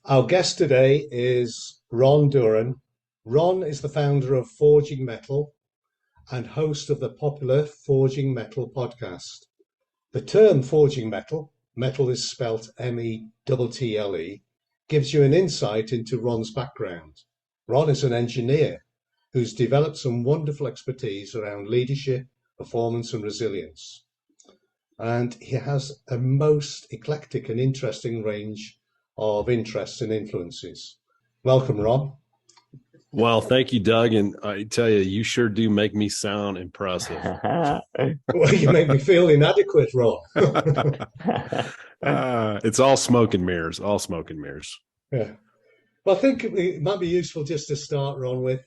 Our guest today is Ron Duren. Ron is the founder of Forging Metal and host of the popular Forging Metal podcast. The term forging metal, metal is spelt METTLE, gives you an insight into Ron's background. Ron is an engineer who's developed some wonderful expertise around leadership, performance, and resilience. And he has a most eclectic and interesting range of interests and influences. Welcome, Ron. Well, thank you, Doug. And I tell you, you sure do make me sound impressive. Well, you make me feel inadequate, Ron. It's all smoke and mirrors, all smoke and mirrors. Yeah. Well, I think it might be useful just to start, Ron, with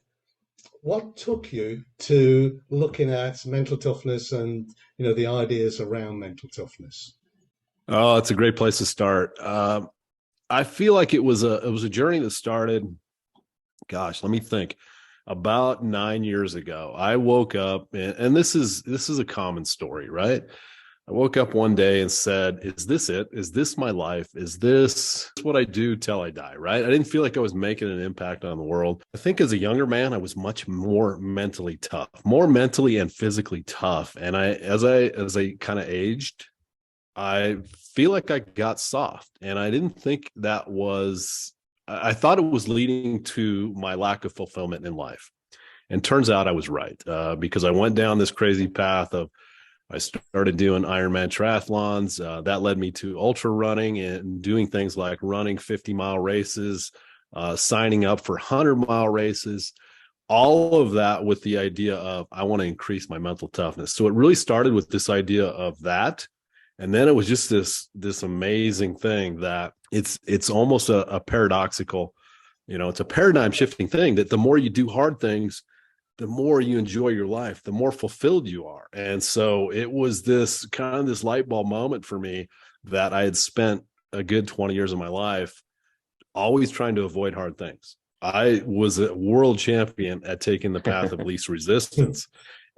what took you to looking at mental toughness and, the ideas around mental toughness. Oh, it's a great place to start. I feel like it was a journey that started, gosh, let me think, about 9 years ago. I woke up, and this is a common story, right? I woke up one day and said, is this it? Is this my life? Is this what I do till I die, right? I didn't feel like I was making an impact on the world. I think as a younger man, I was much more mentally tough, more mentally and physically tough. And as I kind of aged, I feel like I got soft, and I didn't think I thought it was leading to my lack of fulfillment in life. And turns out I was right, because I went down this crazy path I started doing Ironman triathlons. That led me to ultra running and doing things like running 50-mile races, signing up for 100-mile races, all of that with the idea of I want to increase my mental toughness. So it really started with this idea of that. And then it was just this amazing thing that it's almost a paradoxical, it's a paradigm shifting thing that the more you do hard things, the more you enjoy your life, the more fulfilled you are. And so it was this light bulb moment for me that I had spent a good 20 years of my life always trying to avoid hard things. I was a world champion at taking the path of least resistance.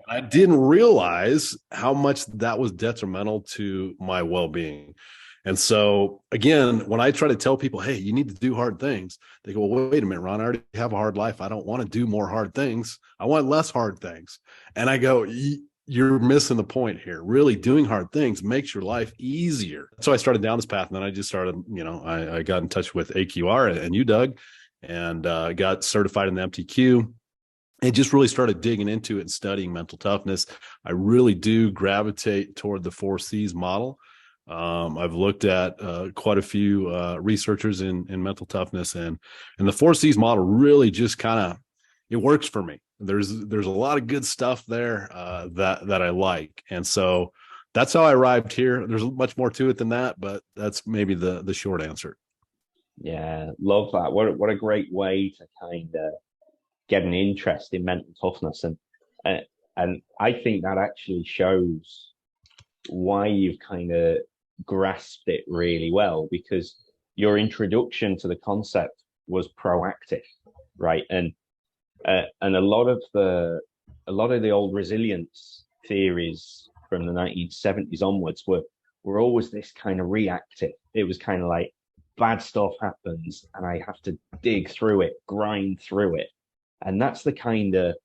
I didn't realize how much that was detrimental to my well-being. And so, again, when I try to tell people, hey, you need to do hard things, they go, well, wait a minute, Ron, I already have a hard life. I don't want to do more hard things. I want less hard things. And I go, you're missing the point here. Really doing hard things makes your life easier. So I started down this path, and then I just started, I got in touch with AQR and you, Doug, and got certified in the MTQ. And just really started digging into it and studying mental toughness. I really do gravitate toward the 4Cs model. I've looked at quite a few researchers in mental toughness, and the 4Cs model really just it works for me. There's a lot of good stuff there that I like, and so that's how I arrived here. There's much more to it than that, but that's maybe the short answer. Yeah, love that. What a great way to kind of get an interest in mental toughness, and I think that actually shows why you've kind of grasped it really well, because your introduction to the concept was proactive, right? And a lot of the old resilience theories from the 1970s onwards were always this kind of reactive. It was kind of like bad stuff happens and I have to dig through it, grind through it. And that's the kind of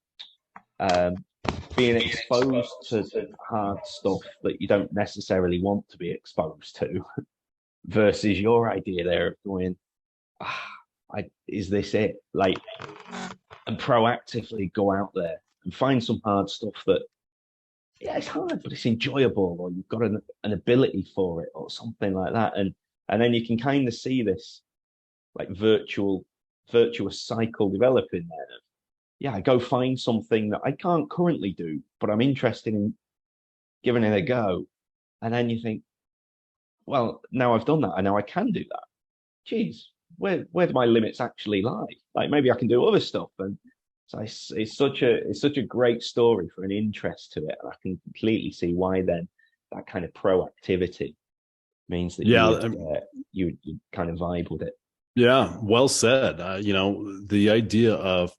being exposed to hard stuff that you don't necessarily want to be exposed to, versus your idea there of going, is this it? Like, and proactively go out there and find some hard stuff that, yeah, it's hard, but it's enjoyable, or you've got an ability for it, or something like that. And then you can kind of see this like virtuous cycle developing there. Yeah, I go find something that I can't currently do, but I'm interested in giving it a go. And then you think, well, now I've done that, I know I can do that. Geez, where do my limits actually lie? Like, maybe I can do other stuff. And so it's such a great story for an interest to it. And I can completely see why then that kind of proactivity means that you kind of vibe with it. Yeah, well said. The idea of,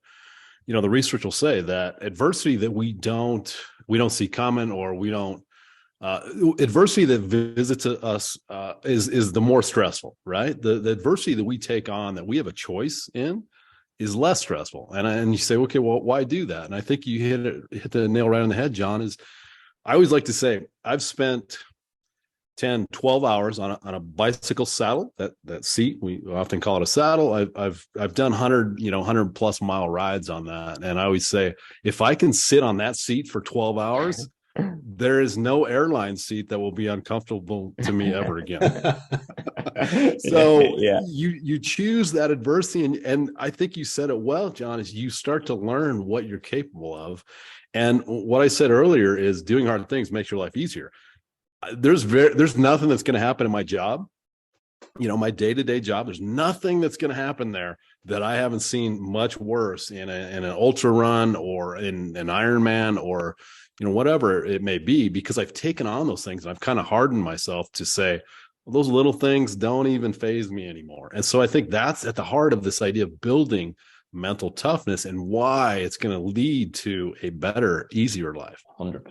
the research will say that adversity that we don't see coming, or we don't Uh, Adversity that visits us is the more stressful, right? The adversity that we take on that we have a choice in is less stressful. And you say, okay, well, why do that? And I think you hit the nail right on the head, John. Is I always like to say I've spent 10, 12 hours on a bicycle saddle, that seat. We often call it a saddle. I've done 100 plus mile rides on that. And I always say, if I can sit on that seat for 12 hours, there is no airline seat that will be uncomfortable to me ever again. So you choose that adversity. And I think you said it well, John, is you start to learn what you're capable of. And what I said earlier is doing hard things makes your life easier. There's nothing that's going to happen in my job, my day-to-day job. There's nothing that's going to happen there that I haven't seen much worse in an ultra run or in an Ironman or, whatever it may be, because I've taken on those things and I've kind of hardened myself to say, well, those little things don't even faze me anymore. And so I think that's at the heart of this idea of building mental toughness and why it's going to lead to a better, easier life. 100%.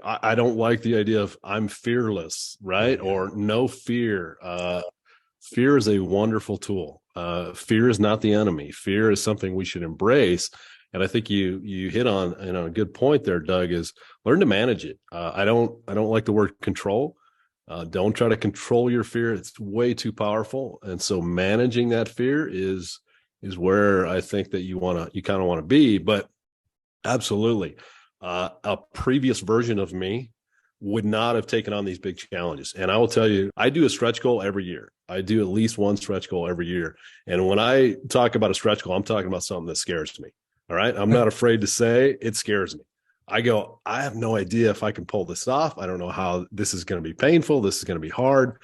I don't like the idea of I'm fearless, right? Or no fear. Fear is a wonderful tool. Fear is not the enemy. Fear is something we should embrace. And I think you hit on a good point there, Doug, is learn to manage it. I don't like the word control. Don't try to control your fear. It's way too powerful. And so managing that fear is where I think that you kind of want to be. But absolutely. A previous version of me would not have taken on these big challenges. And I will tell you, I do a stretch goal every year. I do at least one stretch goal every year. And when I talk about a stretch goal, I'm talking about something that scares me. All right. I'm not afraid to say it scares me. I have no idea if I can pull this off. I don't know how this is going to be painful. This is going to be hard.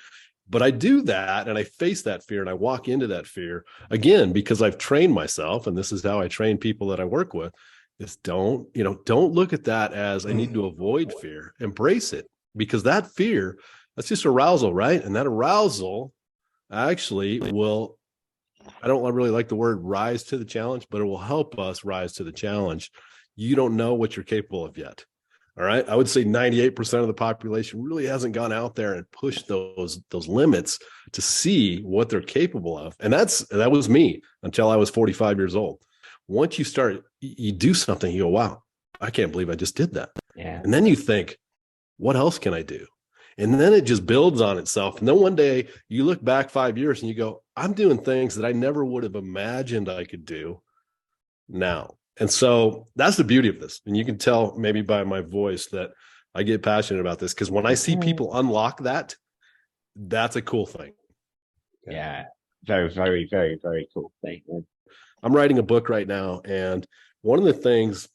But I do that and I face that fear and I walk into that fear again, because I've trained myself. And this is how I train people that I work with. Is don't look at that as I need to avoid fear. Embrace it, because that fear, that's just arousal, right? And that arousal actually will, I don't really like the word rise to the challenge, but it will help us rise to the challenge. You don't know what you're capable of yet. All right. I would say 98% of the population really hasn't gone out there and pushed those limits to see what they're capable of. And that was me until I was 45 years old. Once you do something, you go, wow, I can't believe I just did that. Yeah. And then you think, what else can I do? And then it just builds on itself. And then one day you look back 5 years and you go, I'm doing things that I never would have imagined I could do now. And so that's the beauty of this. And you can tell maybe by my voice that I get passionate about this, because when I see people unlock that, that's a cool thing. Yeah. Very, very, very, very cool thing. I'm writing a book right now, and one of the things,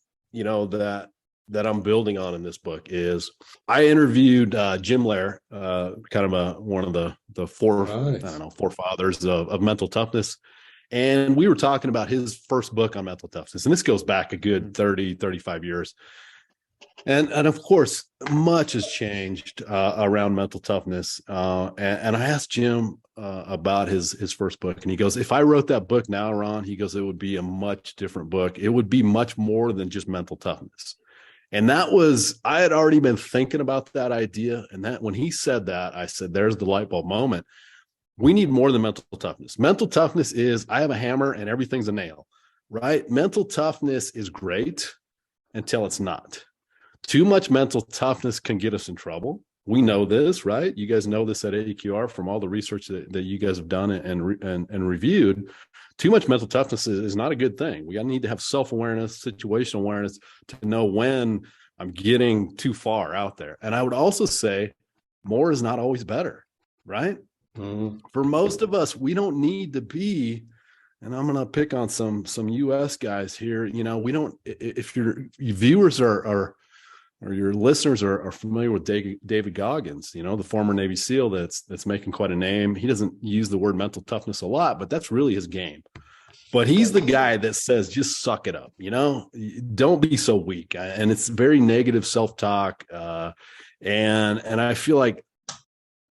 that I'm building on in this book is I interviewed Jim Lair, kind of one of the forefathers of mental toughness. And we were talking about his first book on mental toughness. And this goes back a good 30, 35 years. And of course, much has changed around mental toughness. And I asked Jim about his first book, and he goes, if I wrote that book now, Ron, he goes, it would be a much different book. It would be much more than just mental toughness. And I had already been thinking about that idea. And that when he said that, I said, there's the light bulb moment. We need more than mental toughness. Mental toughness is, I have a hammer and everything's a nail, right? Mental toughness is great until it's not. Too much mental toughness can get us in trouble. We know this, right? You guys know this at AQR from all the research that you guys have done and reviewed. Too much mental toughness is not a good thing. We need to have self-awareness, situational awareness to know when I'm getting too far out there. And I would also say more is not always better, right? Mm-hmm. For most of us, we don't need to be, and I'm going to pick on some US guys here. We don't, if your viewers or your listeners are familiar with David Goggins, the former Navy SEAL that's making quite a name. He doesn't use the word mental toughness a lot, but that's really his game. But he's the guy that says, just suck it up, don't be so weak. And it's very negative self-talk. And I feel like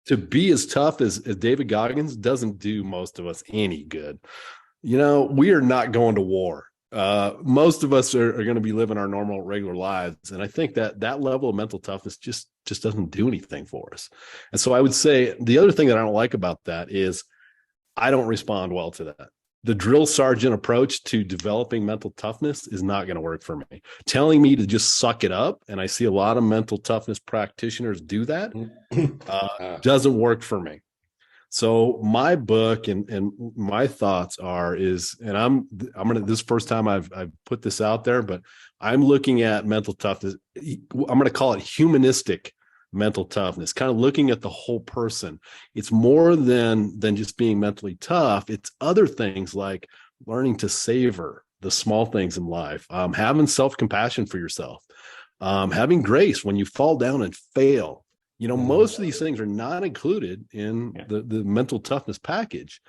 to be as tough as David Goggins doesn't do most of us any good. We are not going to war Most of us are going to be living our normal, regular lives. And I think that level of mental toughness just doesn't do anything for us. And so I would say the other thing that I don't like about that is I don't respond well to that. The drill sergeant approach to developing mental toughness is not going to work for me. Telling me to just suck it up, and I see a lot of mental toughness practitioners do that, doesn't work for me. So my book and my thoughts and I'm gonna, this is the first time I've put this out there, but I'm looking at mental toughness. I'm gonna call it humanistic mental toughness, kind of looking at the whole person. It's more than just being mentally tough. It's other things like learning to savor the small things in life, having self-compassion for yourself, having grace when you fall down and fail. Most of these things are not included in the mental toughness package.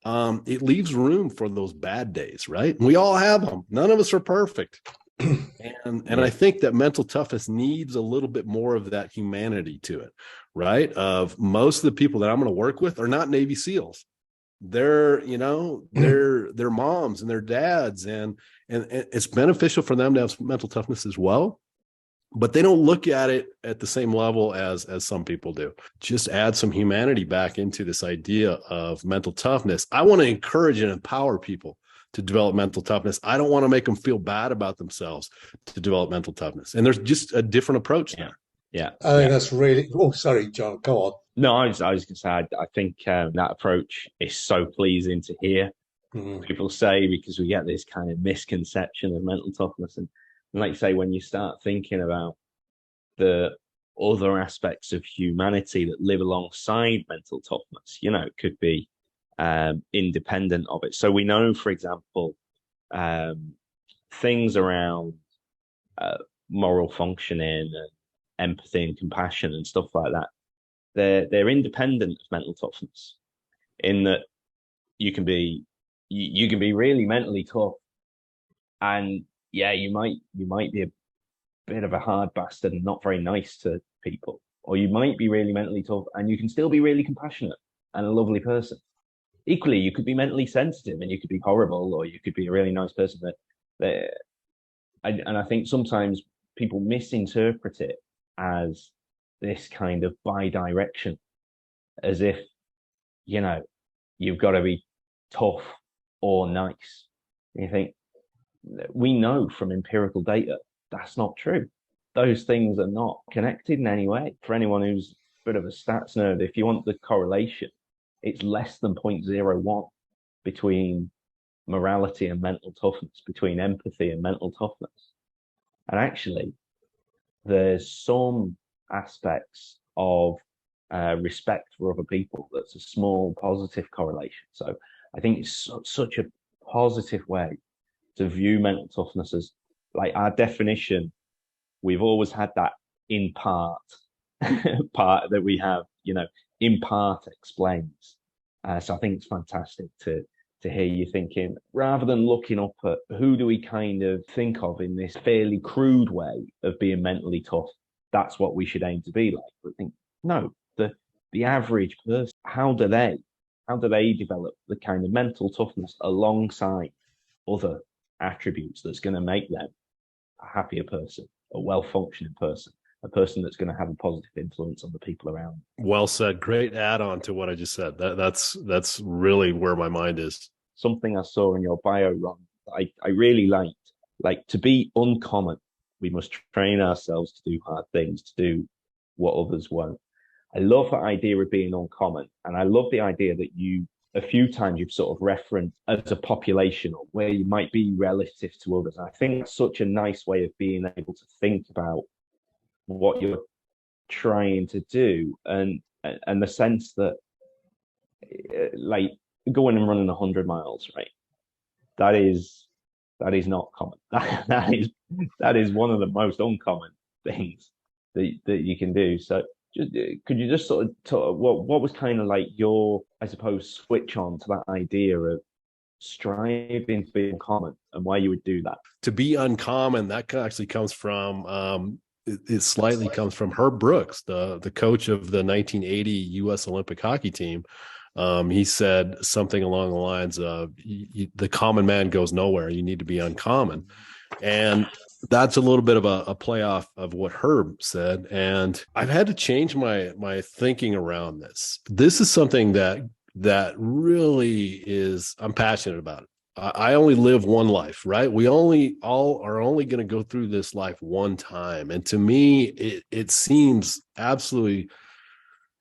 It leaves room for those bad days, right? We all have them. None of us are perfect. And I think that mental toughness needs a little bit more of that humanity to it, right? Of most of the people that I'm going to work with are not Navy SEALs. They're, they're moms and their dads, and it's beneficial for them to have mental toughness as well. But they don't look at it at the same level as some people do. Just add some humanity back into this idea of mental toughness. I want to encourage and empower people to develop mental toughness. I don't want to make them feel bad about themselves to develop mental toughness. And there's just a different approach there. Yeah. I think that's really, sorry, John, go on. No, I was going to say, I think that approach is so pleasing to hear people say, because we get this kind of misconception of mental toughness. And like you say, when you start thinking about the other aspects of humanity that live alongside mental toughness, it could be independent of it. So we know, for example, things around moral functioning and empathy and compassion and stuff like that, they're independent of mental toughness, in that you can be really mentally tough, and you might be a bit of a hard bastard and not very nice to people, or you might be really mentally tough and you can still be really compassionate and a lovely person. Equally, you could be mentally sensitive and you could be horrible, or you could be a really nice person. And I think sometimes people misinterpret it as this kind of bi-direction, as if, you've got to be tough or nice. And you think, we know from empirical data that's not true. Those things are not connected in any way. For anyone who's a bit of a stats nerd, if you want the correlation, it's less than 0.01 between morality and mental toughness, between empathy and mental toughness. And actually, there's some aspects of respect for other people that's a small positive correlation. So I think it's such a positive way to view mental toughness as, like, our definition. We've always had that in part part that we have, in part explains. So I think it's fantastic to hear you thinking, rather than looking up at who do we kind of think of in this fairly crude way of being mentally tough, that's what we should aim to be like. But think, no, the average person, how do they develop the kind of mental toughness alongside other attributes that's going to make them a happier person, a well-functioning person, a person that's going to have a positive influence on the people around. Well said. Great add-on to what I just said. That's really where my mind is. Something I saw in your bio, Ron, I really liked. Like, to be uncommon, we must train ourselves to do hard things, to do what others won't. I love that idea of being uncommon, and I love the idea that a few times you've sort of referenced as a population, or where you might be relative to others. I think that's such a nice way of being able to think about what you're trying to do, and the sense that, like, going and running 100 miles, right? That is not common. That is one of the most uncommon things that you can do. So could you just sort of talk, what was kind of like your, I suppose, switch on to that idea of striving to be uncommon, and why you would do that? To be uncommon, that actually comes from it slightly comes from Herb Brooks, the coach of the 1980 U.S. Olympic hockey team. He said something along the lines of, the common man goes nowhere. You need to be uncommon. And that's a little bit of a play off of what Herb said. And I've had to change my thinking around this. This is something that really is, I'm passionate about it. I only live one life, right? We all are only going to go through this life one time. And to me, it seems absolutely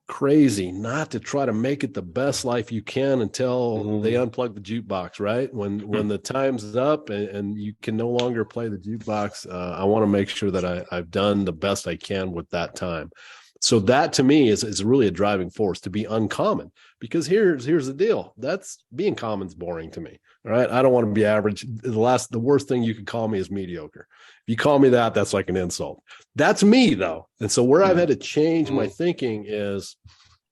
crazy not to try to make it the best life you can until they unplug the jukebox, right? When the time's up and you can no longer play the jukebox, I want to make sure that I've done the best I can with that time. So that to me is really a driving force, to be uncommon, because here's the deal. That's being common's boring to me. All right. I don't want to be average. The worst thing you could call me is mediocre. If you call me that, that's like an insult. That's me though. And so where I've had to change my thinking is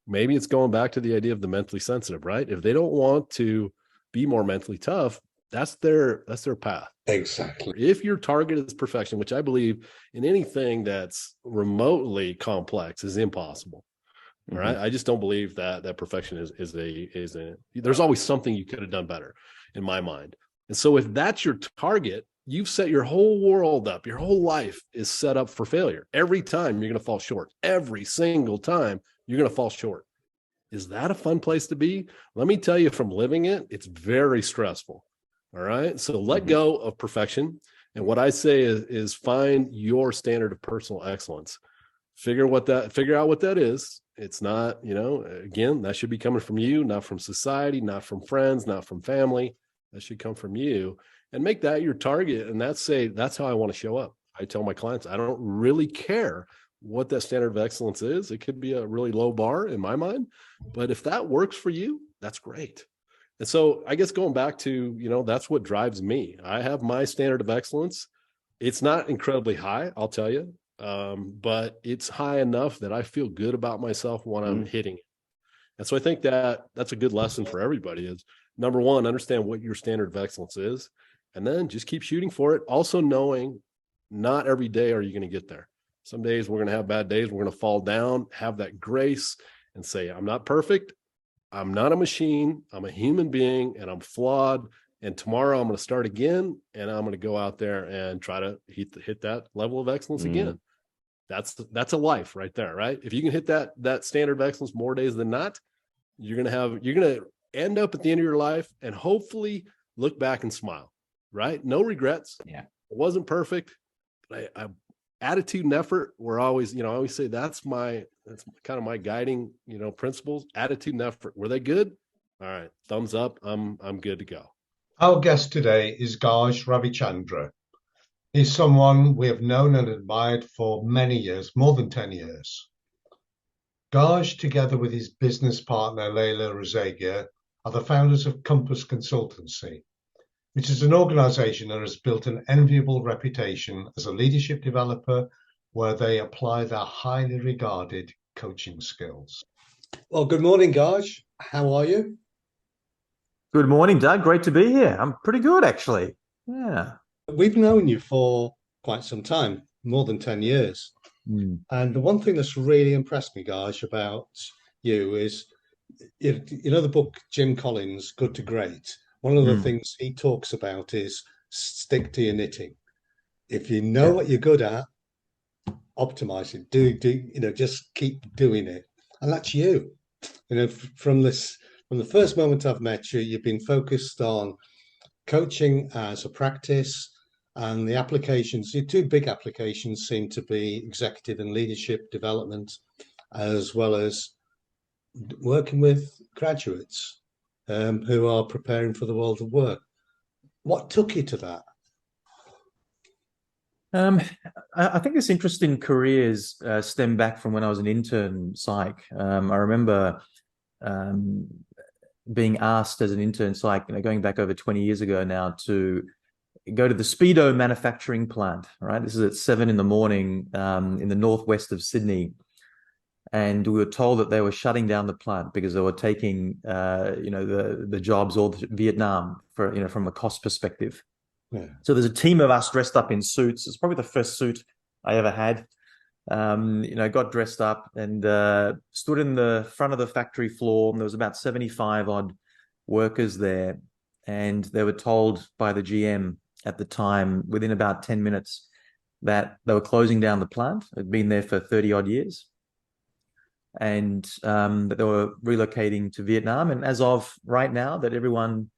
maybe it's going back to the idea of the mentally sensitive, right? If they don't want to be more mentally tough, that's their path. Exactly. If your target is perfection, which I believe in anything that's remotely complex is impossible. All right. I just don't believe that perfection is a there's always something you could have done better in my mind. And so if that's your target, you've set your whole world up, your whole life is set up for failure. Every time you're going to fall short. Every single time you're going to fall short. Is that a fun place to be? Let me tell you, from living it, it's very stressful. All right. So let go of perfection. And what I say is find your standard of personal excellence. Figure out what that is. It's not, again, that should be coming from you, not from society, not from friends, not from family. That should come from you, and make that your target. And that's how I want to show up. I tell my clients, I don't really care what that standard of excellence is. It could be a really low bar in my mind, but if that works for you, that's great. And so I guess going back to, that's what drives me. I have my standard of excellence. It's not incredibly high, I'll tell you, but it's high enough that I feel good about myself when I'm hitting it. And so I think that's a good lesson for everybody is, number one, understand what your standard of excellence is, and then just keep shooting for it. Also knowing not every day are you going to get there. Some days we're going to have bad days. We're going to fall down, have that grace and say, I'm not perfect. I'm not a machine. I'm a human being and I'm flawed. And tomorrow I'm going to start again and I'm going to go out there and try to hit that level of excellence again. That's a life right there, right? If you can hit that standard of excellence more days than not, you're going to end up at the end of your life and hopefully look back and smile, right? No regrets. Yeah. It wasn't perfect. But I attitude and effort were always, I always say that's kind of my guiding, principles. Attitude and effort. Were they good? All right. Thumbs up. I'm good to go. Our guest today is Gaj Ravichandra. He's someone we have known and admired for many years, more than 10 years. Gaj, together with his business partner, Leila Razagia, are the founders of Compass Consultancy, which is an organization that has built an enviable reputation as a leadership developer where they apply their highly regarded coaching skills. Well, good morning, Gaj. How are you? Good morning, Doug. Great to be here. I'm pretty good, actually. Yeah. We've known you for quite some time, more than 10 years. And the one thing that's really impressed me, Gaj, about you is, the book, Jim Collins, Good to Great. One of the things he talks about is stick to your knitting. If you know what you're good at, optimize it. Do just keep doing it. And that's you. From the first moment I've met you, you've been focused on coaching as a practice, and the applications, your two big applications seem to be executive and leadership development, as well as working with graduates who are preparing for the world of work. What took you to that? I think this interest in careers stem back from when I was an intern psych. I remember being asked as an intern psych, going back over 20 years ago now, to go to the Speedo manufacturing plant, right? This is at 7 a.m. In the northwest of Sydney. And we were told that they were shutting down the plant because they were taking, the jobs all to Vietnam from a cost perspective. Yeah. So there's a team of us dressed up in suits. It's probably the first suit I ever had. got dressed up and stood in the front of the factory floor. And there was about 75 odd workers there. And they were told by the GM at the time, within about 10 minutes, that they were closing down the plant. It had been there for 30 odd years. And that they were relocating to Vietnam. And as of right now, that everyone,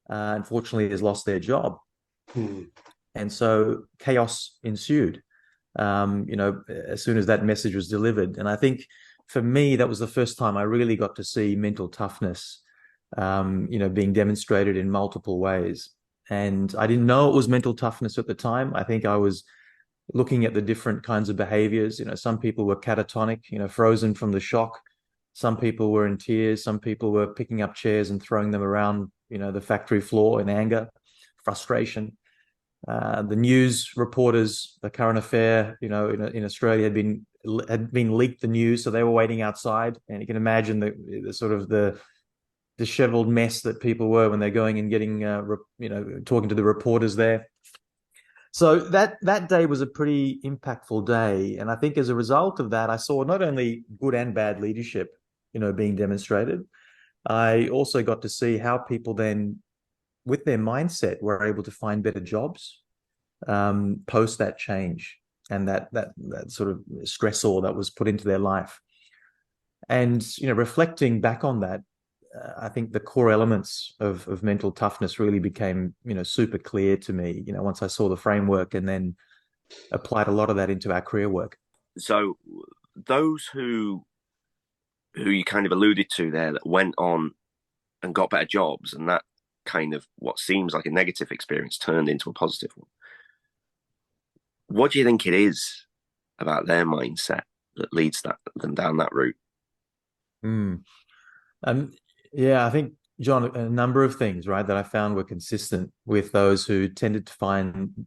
unfortunately, has lost their job. And so chaos ensued, as soon as that message was delivered. And I think for me, that was the first time I really got to see mental toughness, being demonstrated in multiple ways. And I didn't know it was mental toughness at the time. I think I was looking at the different kinds of behaviors. Some people were catatonic, frozen from the shock. Some people were in tears. Some people were picking up chairs and throwing them around, the factory floor in anger, frustration. The news reporters, the current affair, in Australia had been leaked the news, so they were waiting outside. And you can imagine the sort of the disheveled mess that people were when they're going and getting, talking to the reporters there. So that day was a pretty impactful day. And I think as a result of that, I saw not only good and bad leadership, being demonstrated. I also got to see how people then, with their mindset, were able to find better jobs post that change and that sort of stressor that was put into their life. And, reflecting back on that, I think the core elements of mental toughness really became, super clear to me, once I saw the framework and then applied a lot of that into our career work. So those who you kind of alluded to there that went on and got better jobs, and that kind of what seems like a negative experience turned into a positive one. What do you think it is about their mindset that leads them down that route? Yeah, I think, John, a number of things, right, that I found were consistent with those who tended to find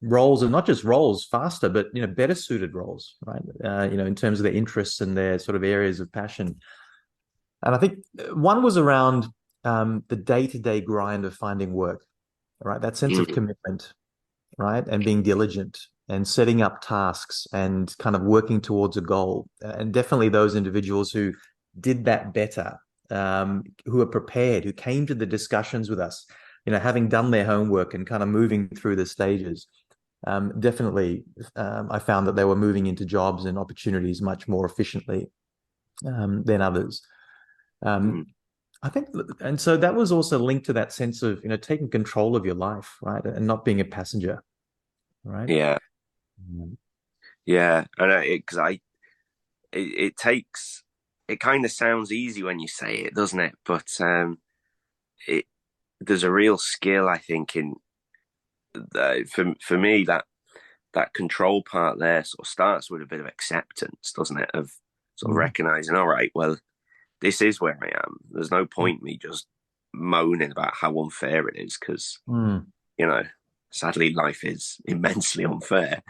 roles, and not just roles faster, but better suited roles, right? In terms of their interests and their sort of areas of passion. And I think one was around the day-to-day grind of finding work, right? That sense of commitment, right? And being diligent and setting up tasks and kind of working towards a goal. And definitely those individuals who did that better, who are prepared, who came to the discussions with us, having done their homework and kind of moving through the stages. Definitely, I found that they were moving into jobs and opportunities much more efficiently than others. I think, and so that was also linked to that sense of, taking control of your life, right? And not being a passenger, right? Yeah. Yeah. And it takes, it kind of sounds easy when you say it, doesn't it? But there's a real skill, I think, in for me, that control part there sort of starts with a bit of acceptance, doesn't it? Of sort of recognizing, all right, well, this is where I am. There's no point me just moaning about how unfair it is, because sadly life is immensely unfair.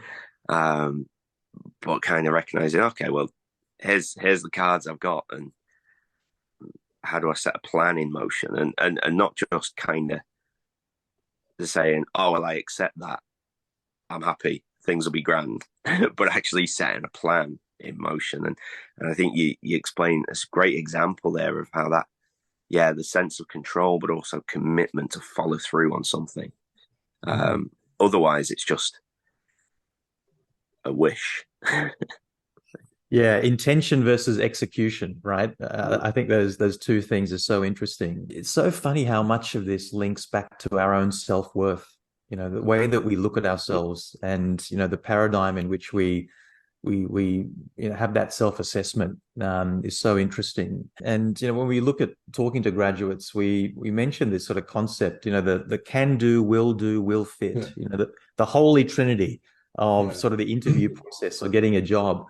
But kind of recognizing, okay, well, here's the cards I've got, and how do I set a plan in motion, and not just kind of saying, oh well, I accept that, I'm happy, things will be grand, but actually setting a plan in motion. And I think you explain a great example there of how that, the sense of control, but also commitment to follow through on something. Otherwise, it's just a wish. Yeah, intention versus execution, right? I think those two things are so interesting. It's so funny how much of this links back to our own self-worth, the way that we look at ourselves, and the paradigm in which we have that self-assessment is so interesting. And when we look at talking to graduates, we mention this sort of concept, the can do, will fit, the holy trinity of sort of the interview process or getting a job.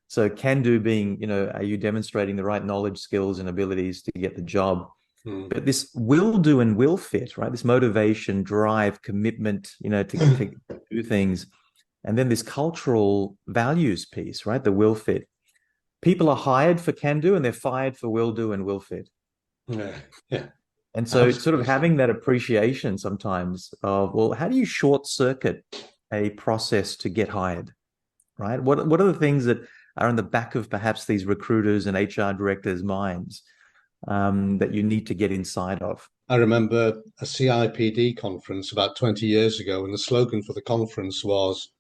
So can do being, are you demonstrating the right knowledge, skills, and abilities to get the job? But this will do and will fit, right? This motivation, drive, commitment, to do things. And then this cultural values piece, right? The will fit. People are hired for can do and they're fired for will do and will fit. Yeah. And so sort of having that appreciation sometimes of, well, how do you short circuit a process to get hired? right? What are the things that are in the back of perhaps these recruiters and HR directors' minds that you need to get inside of? I remember a CIPD conference about 20 years ago, and the slogan for the conference was,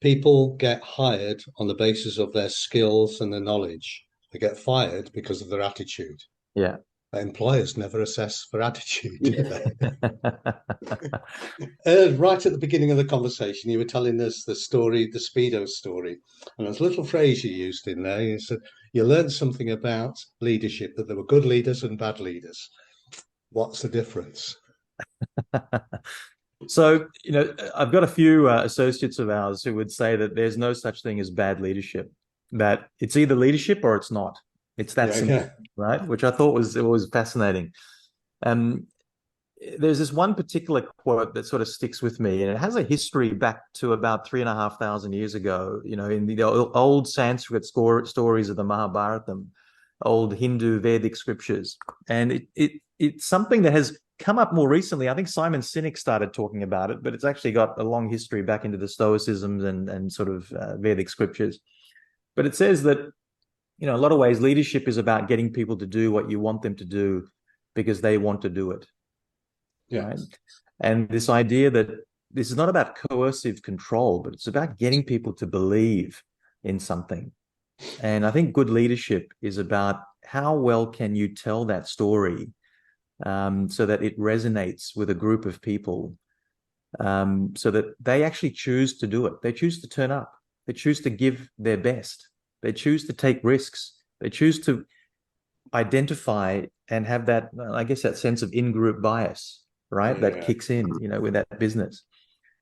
people get hired on the basis of their skills and their knowledge. They get fired because of their attitude. Yeah. Employers never assess for attitude, do they? Yeah. Right at the beginning of the conversation, you were telling us the story, the Speedo story, and there's a little phrase you used in there. You said you learned something about leadership, that there were good leaders and bad leaders. What's the difference? So, I've got a few associates of ours who would say that there's no such thing as bad leadership, that it's either leadership or it's not. It's that simple, right? Which I thought was fascinating. There's this one particular quote that sort of sticks with me, and it has a history back to about 3,500 years ago, in the old Sanskrit stories of the Mahabharata, old Hindu Vedic scriptures. And it's something that has come up more recently. I think Simon Sinek started talking about it, but it's actually got a long history back into the Stoicism and sort of Vedic scriptures. But it says that, a lot of ways, leadership is about getting people to do what you want them to do because they want to do it. Yes. Right? And this idea that this is not about coercive control, but it's about getting people to believe in something. And I think good leadership is about how well can you tell that story so that it resonates with a group of people, so that they actually choose to do it. They choose to turn up. They choose to give their best. They choose to take risks. They choose to identify and have that, I guess, that sense of in-group bias, right? That kicks in, with that business.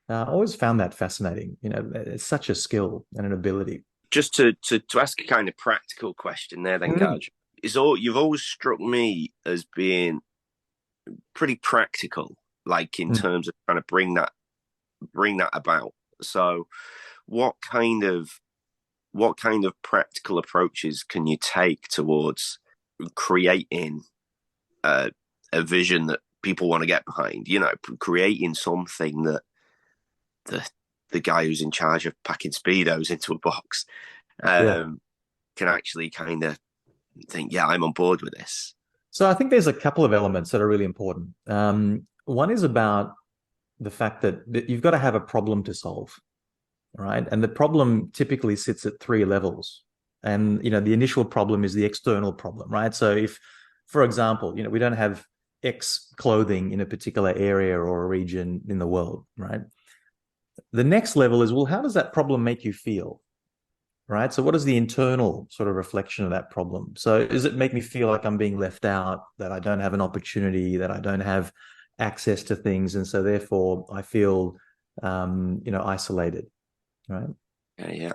I always found that fascinating. It's such a skill and an ability. Just to ask a kind of practical question there then, Gaj, you've always struck me as being pretty practical, like in terms of trying to bring that about. So what kind of practical approaches can you take towards creating a vision that people want to get behind, creating something that the guy who's in charge of packing Speedos into a box can actually kind of think, yeah, I'm on board with this? So I think there's a couple of elements that are really important. One is about the fact that you've got to have a problem to solve, right? And the problem typically sits at three levels. And, the initial problem is the external problem, right? So if, for example, we don't have X clothing in a particular area or a region in the world, right? The next level is, well, how does that problem make you feel, right? So what is the internal sort of reflection of that problem? So does it make me feel like I'm being left out, that I don't have an opportunity, that I don't have access to things, and so therefore I feel, isolated, right? Yeah.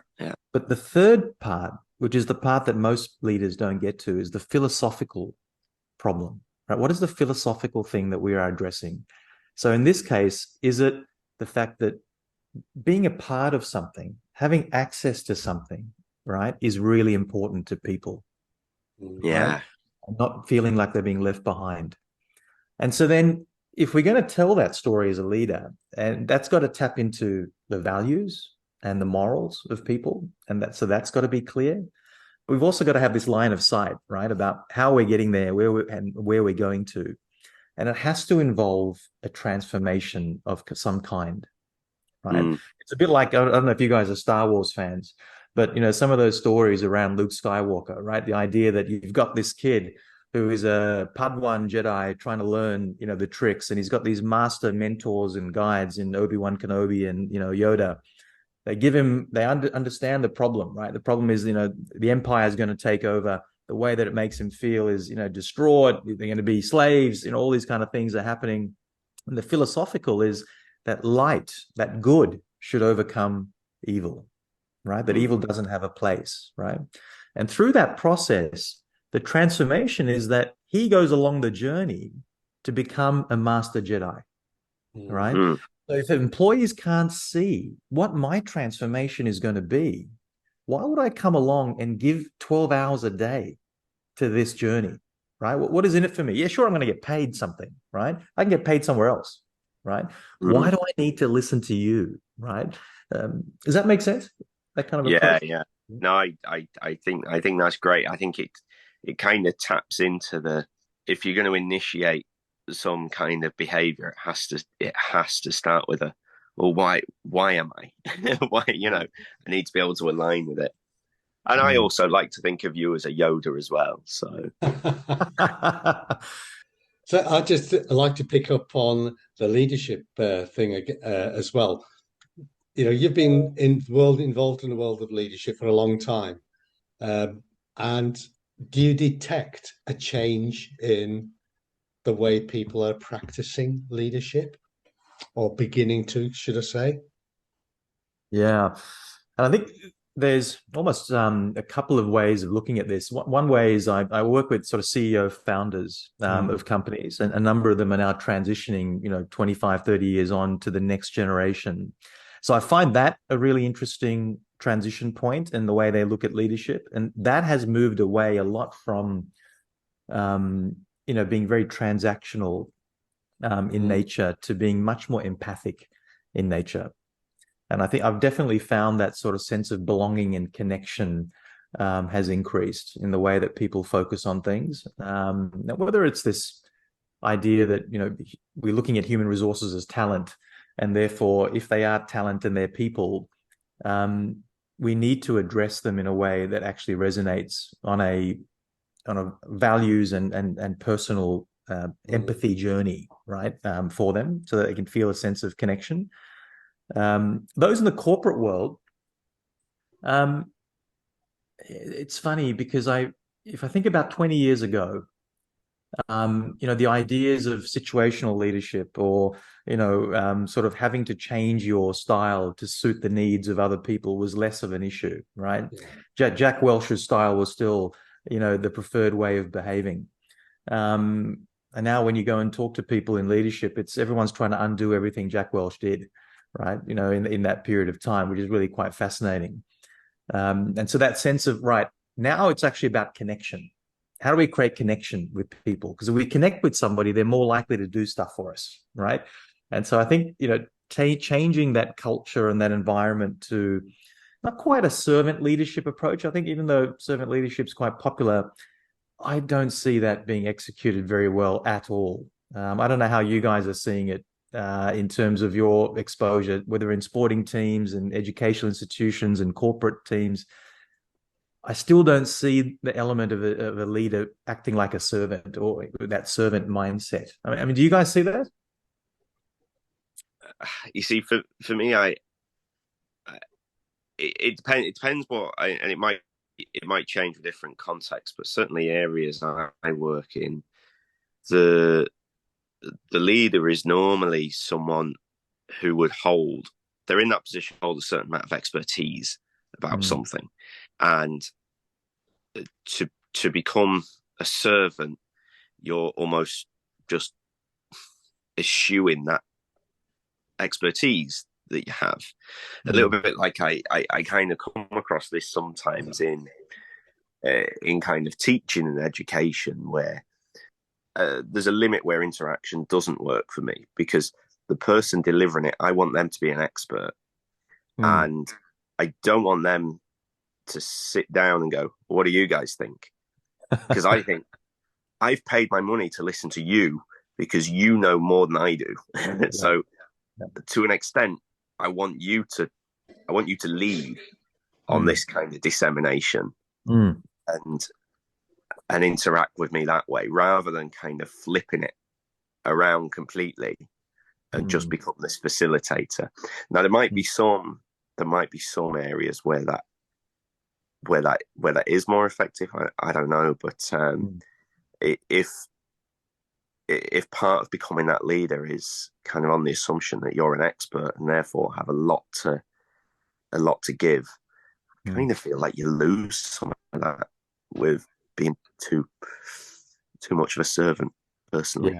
But the third part, which is the part that most leaders don't get to, is the philosophical problem, right? What is the philosophical thing that we are addressing? So in this case, is it the fact that being a part of something, having access to something, right, is really important to people? Yeah. Right? Not feeling like they're being left behind. And so then if we're going to tell that story as a leader, and that's got to tap into the values and the morals of people, and that's got to be clear. We've also got to have this line of sight, right, about how we're getting there, where we're going to. And it has to involve a transformation of some kind, right? It's a bit like, I don't know if you guys are Star Wars fans, but, some of those stories around Luke Skywalker, right? The idea that you've got this kid who is a Padawan Jedi trying to learn, the tricks, and he's got these master mentors and guides in Obi-Wan Kenobi and, Yoda. They understand the problem, right? The problem is, the empire is going to take over. The way that it makes him feel is, distraught. They're going to be slaves, all these kind of things are happening. And the philosophical is that light, that good should overcome evil, right? That evil doesn't have a place, right? And through that process, the transformation is that he goes along the journey to become a master Jedi, right? So if employees can't see what my transformation is going to be, why would I come along and give 12 hours a day to this journey, right? What is in it for me? Yeah, sure, I'm going to get paid something, right? I can get paid somewhere else, right? Why do I need to listen to you, right? Does that make sense? that kind of Yeah, approach? yeah. No, I think that's great. I think it kind of taps into the, if you're going to initiate some kind of behavior, it has to start with a, well, why am I? Why, I need to be able to align with it. And I also like to think of you as a Yoda as well. So So I like to pick up on the leadership thing as well. You've been involved in the world of leadership for a long time, and do you detect a change in the way people are practicing leadership, or beginning to, should I say? Yeah. And I think there's almost a couple of ways of looking at this. One way is I work with sort of CEO founders of companies, and a number of them are now transitioning, 25, 30 years on to the next generation. So I find that a really interesting transition point in the way they look at leadership. And that has moved away a lot from, being very transactional in nature to being much more empathic in nature. And I think I've definitely found that sort of sense of belonging and connection has increased in the way that people focus on things. Now, whether it's this idea that, we're looking at human resources as talent, and therefore, if they are talent and they're people, we need to address them in a way that actually resonates on a values and personal empathy journey, right, for them, so that they can feel a sense of connection. Those in the corporate world, it's funny because if I think about 20 years ago, the ideas of situational leadership, or sort of having to change your style to suit the needs of other people, was less of an issue, right? Yeah. Jack Welch's style was still, the preferred way of behaving. And now when you go and talk to people in leadership, everyone's trying to undo everything Jack Welch did, right? In that period of time, which is really quite fascinating. And so that sense of, right, now it's actually about connection. How do we create connection with people? Because if we connect with somebody, they're more likely to do stuff for us, right? And so I think, changing that culture and that environment to not quite a servant leadership approach. I think even though servant leadership is quite popular, I don't see that being executed very well at all. I don't know how you guys are seeing it in terms of your exposure, whether in sporting teams and educational institutions and corporate teams. I still don't see the element of a leader acting like a servant, or that servant mindset. I mean, do you guys see that? You see, for me, it depends what, and it might change with different contexts, but certainly areas I work in, the leader is normally someone who would they're in that position to hold a certain amount of expertise about something. And to become a servant, you're almost just eschewing that expertise that you have. A little bit like I kind of come across this sometimes in kind of teaching and education, where there's a limit where interaction doesn't work for me, because the person delivering it, I want them to be an expert, and I don't want them to sit down and go, what do you guys think? Because I think I've paid my money to listen to you because you know more than I do. So to an extent, I want you to lead on this kind of dissemination and interact with me that way, rather than kind of flipping it around completely and just become this facilitator. Now, there might be some areas where that is more effective. I don't know, but if part of becoming that leader is kind of on the assumption that you're an expert and therefore have a lot to give, I kind of feel like you lose some of that with being too much of a servant, personally.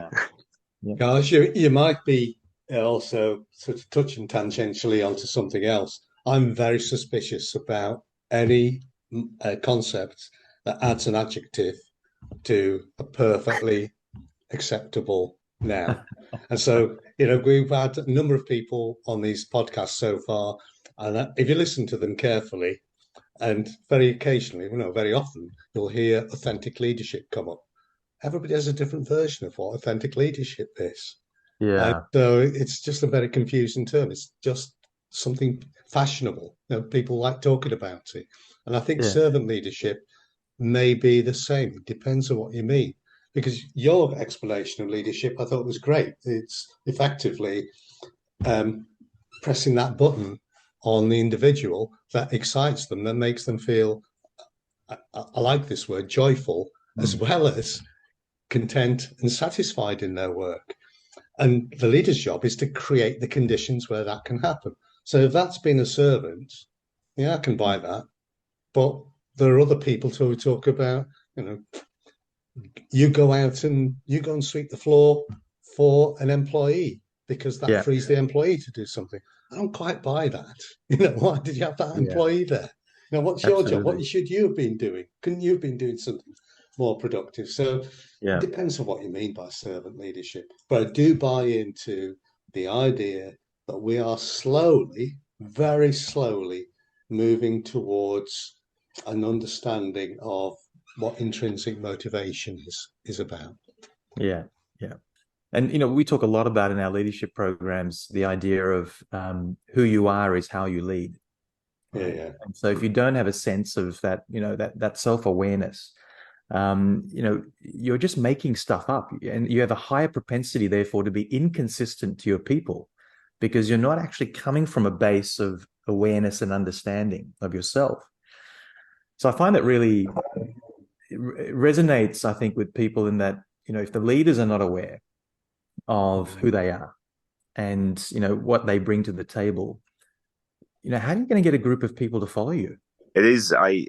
Guys, you might be also sort of touching tangentially onto something else. I'm very suspicious about any concept that adds an adjective to a perfectly acceptable noun. And so, we've had a number of people on these podcasts so far, And if you listen to them carefully, and very occasionally, very often, you'll hear authentic leadership come up. Everybody has a different version of what authentic leadership is. And Yeah. so it's just a very confusing term. It's just something fashionable. People like talking about it. And I think Yeah. servant leadership may be the same. It depends on what you mean. Because your explanation of leadership, I thought was great. It's effectively pressing that button on the individual that excites them, that makes them feel, I like this word, joyful, as well as content and satisfied in their work. And the leader's job is to create the conditions where that can happen. So if that's been a servant, yeah, I can buy that. But there are other people who talk about, you go out and you go and sweep the floor for an employee because that frees the employee to do something. I don't quite buy that. Why did you have that employee there? What's your job? What should you have been doing? Couldn't you have been doing something more productive? So it depends on what you mean by servant leadership. But I do buy into the idea that we are slowly, very slowly, moving towards an understanding of what intrinsic motivation is about. Yeah. And we talk a lot about in our leadership programs the idea of who you are is how you lead. Right? Yeah. And so if you don't have a sense of that, that self-awareness, you're just making stuff up, and you have a higher propensity, therefore, to be inconsistent to your people because you're not actually coming from a base of awareness and understanding of yourself. So I find that really resonates, I think, with people in that, if the leaders are not aware of who they are and, what they bring to the table, how are you going to get a group of people to follow you? It is. I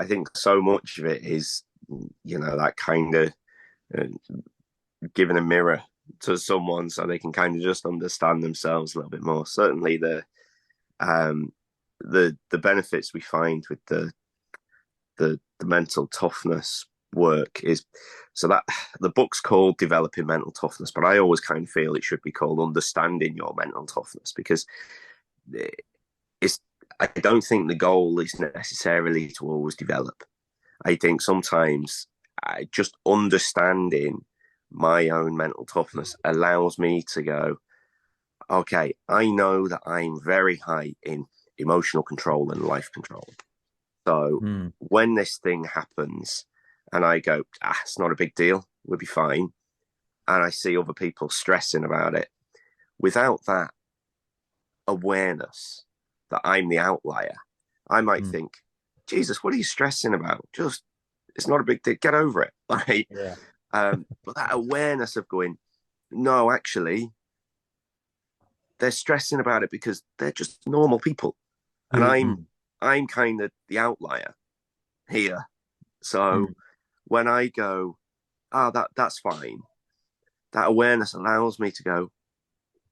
think so much of it is, that kind of giving a mirror to someone so they can kind of just understand themselves a little bit more. Certainly the benefits we find with the mental toughness work is, so that the book's called Developing Mental Toughness, but I always kind of feel it should be called Understanding Your Mental Toughness, because I don't think the goal is necessarily to always develop. I think sometimes just understanding my own mental toughness allows me to go, okay, I know that I'm very high in emotional control and life control. So when this thing happens and I go, it's not a big deal, we'll be fine, and I see other people stressing about it, without that awareness that I'm the outlier, I might think, Jesus, what are you stressing about? Just, it's not a big deal, get over it. Right? Yeah. But that awareness of going, no, actually, they're stressing about it because they're just normal people. And I'm kind of the outlier here. So when I go, that's fine, that awareness allows me to go,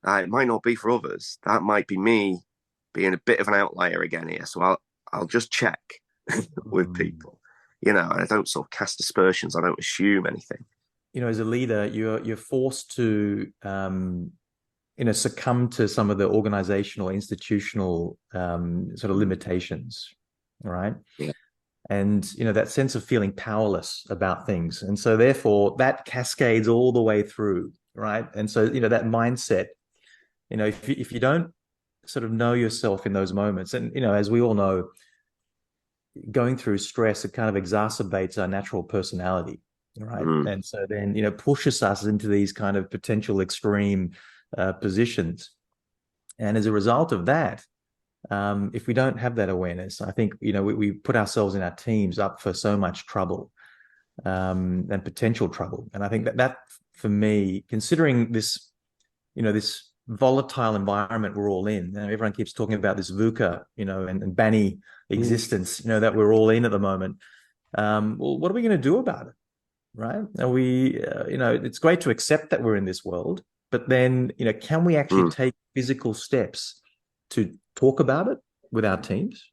it might not be for others. That might be me being a bit of an outlier again here. So I'll just check with people, and I don't sort of cast aspersions. I don't assume anything. As a leader, you're forced to succumb to some of the organizational, institutional sort of limitations, right? Yeah. And, that sense of feeling powerless about things. And so therefore that cascades all the way through, right? And so, that mindset, if you don't sort of know yourself in those moments, and, as we all know, going through stress, it kind of exacerbates our natural personality, right? And so then, pushes us into these kind of potential extreme positions. And as a result of that, if we don't have that awareness, I think, we put ourselves and our teams up for so much trouble and potential trouble. And I think that for me, considering this, this volatile environment we're all in, everyone keeps talking about this VUCA, and Banny existence, that we're all in at the moment. Well, what are we going to do about it? Right? Are we, it's great to accept that we're in this world, but then, can we actually take physical steps to talk about it with our teams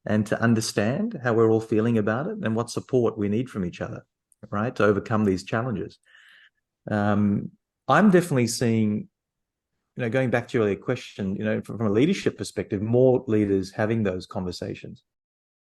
and to understand how we're all feeling about it and what support we need from each other, right, to overcome these challenges? I'm definitely seeing going back to your earlier question, from a leadership perspective, more leaders having those conversations.